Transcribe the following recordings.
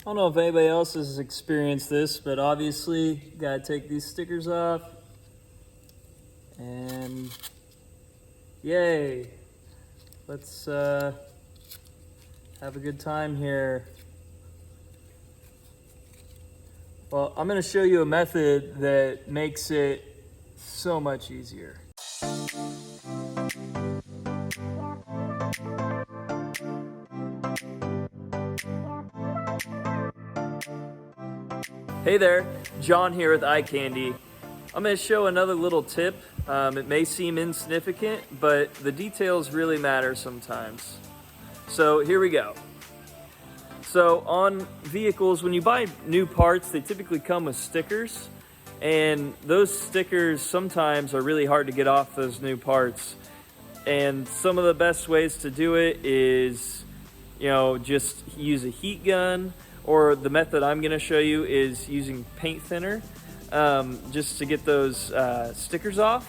I don't know if anybody else has experienced this, but obviously gotta take these stickers off. And yay, let's have a good time here. Well, I'm gonna show you a method that makes it so much easier. Hey there, John here with Eye Candy. I'm going to show another little tip. It may seem insignificant, but the details really matter sometimes. So here we go. So on vehicles, when you buy new parts, they typically come with stickers, and those stickers sometimes are really hard to get off those new parts. And some of the best ways to do it is, just use a heat gun, or the method I'm going to show you is using paint thinner just to get those stickers off.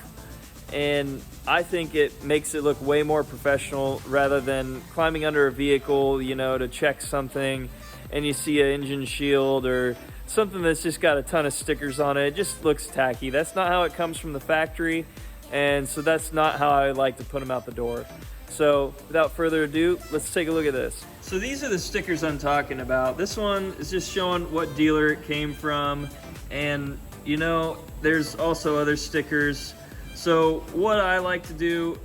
And I think it makes it look way more professional rather than climbing under a vehicle, to check something and you see an engine shield or something that's just got a ton of stickers on it. It just looks tacky. That's not how it comes from the factory, and so that's not how I like to put them out the door. So without further ado, let's take a look at this. So these are the stickers I'm talking about. This one is just showing what dealer it came from, and there's also other stickers. So what I like to do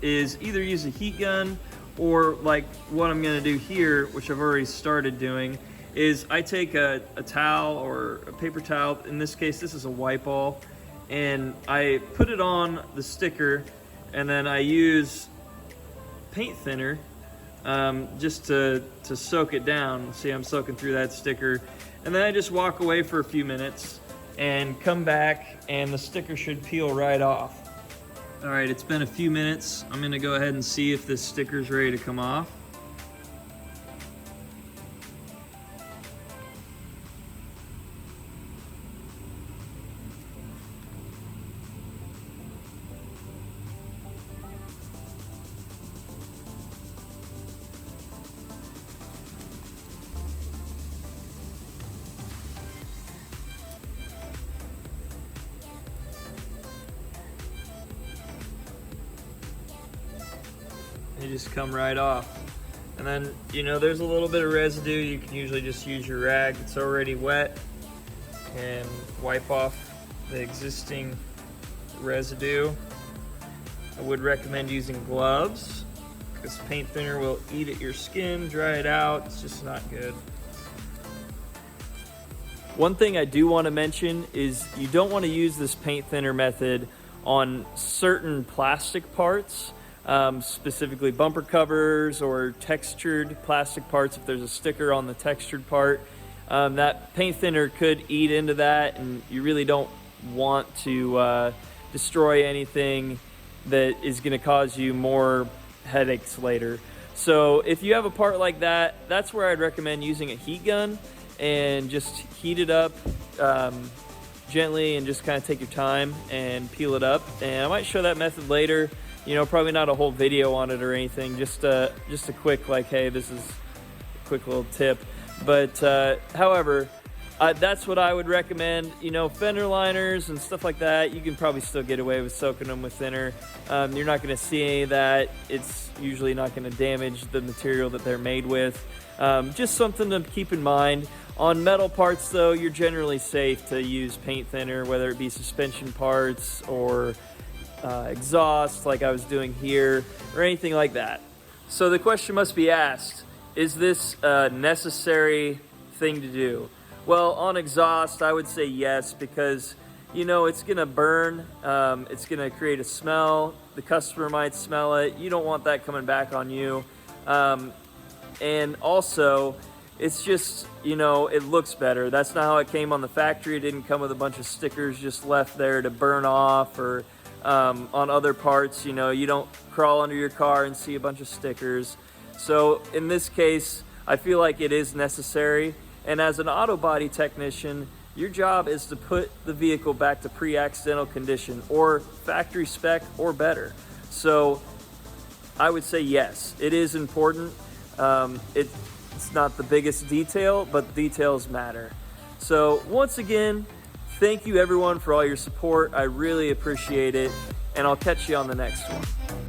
is either use a heat gun, or like what I'm gonna do here, which I've already started doing, is I take a towel or a paper towel. In this case, this is a white ball, and I put it on the sticker, and then I use paint thinner just to soak it down. See, I'm soaking through that sticker, and then I just walk away for a few minutes and come back, and the sticker should peel right off. All right, it's been a few minutes. I'm gonna go ahead and see if this sticker's ready to come off. They just come right off. And then, there's a little bit of residue. You can usually just use your rag that's already wet and wipe off the existing residue. I would recommend using gloves because paint thinner will eat at your skin, dry it out. It's just not good. One thing I do want to mention is you don't want to use this paint thinner method on certain plastic parts. Specifically bumper covers or textured plastic parts. If there's a sticker on the textured part, that paint thinner could eat into that, and you really don't want to destroy anything that is going to cause you more headaches later. So if you have a part like that, that's where I'd recommend using a heat gun and just heat it up gently and just kind of take your time and peel it up. And I might show that method later. Probably not a whole video on it or anything, just a quick, like, hey, this is a quick little tip. But however, that's what I would recommend. Fender liners and stuff like that, you can probably still get away with soaking them with thinner. You're not going to see any of that. It's usually not going to damage the material that they're made with. Just something to keep in mind. On metal parts, though, you're generally safe to use paint thinner, whether it be suspension parts or exhaust like I was doing here, or anything like that. So the question must be asked, is this a necessary thing to do? Well, on exhaust, I would say yes, because it's gonna burn, it's gonna create a smell, the customer might smell it, you don't want that coming back on you, and also it's just, it looks better. That's not how it came on the factory. It didn't come with a bunch of stickers just left there to burn off, or on other parts, you don't crawl under your car and see a bunch of stickers. So in this case, I feel like it is necessary. And as an auto body technician, your job is to put the vehicle back to pre-accidental condition or factory spec or better. So I would say yes, it is important. It's It's not the biggest detail, but details matter. So once again, thank you everyone for all your support. I really appreciate it, and I'll catch you on the next one.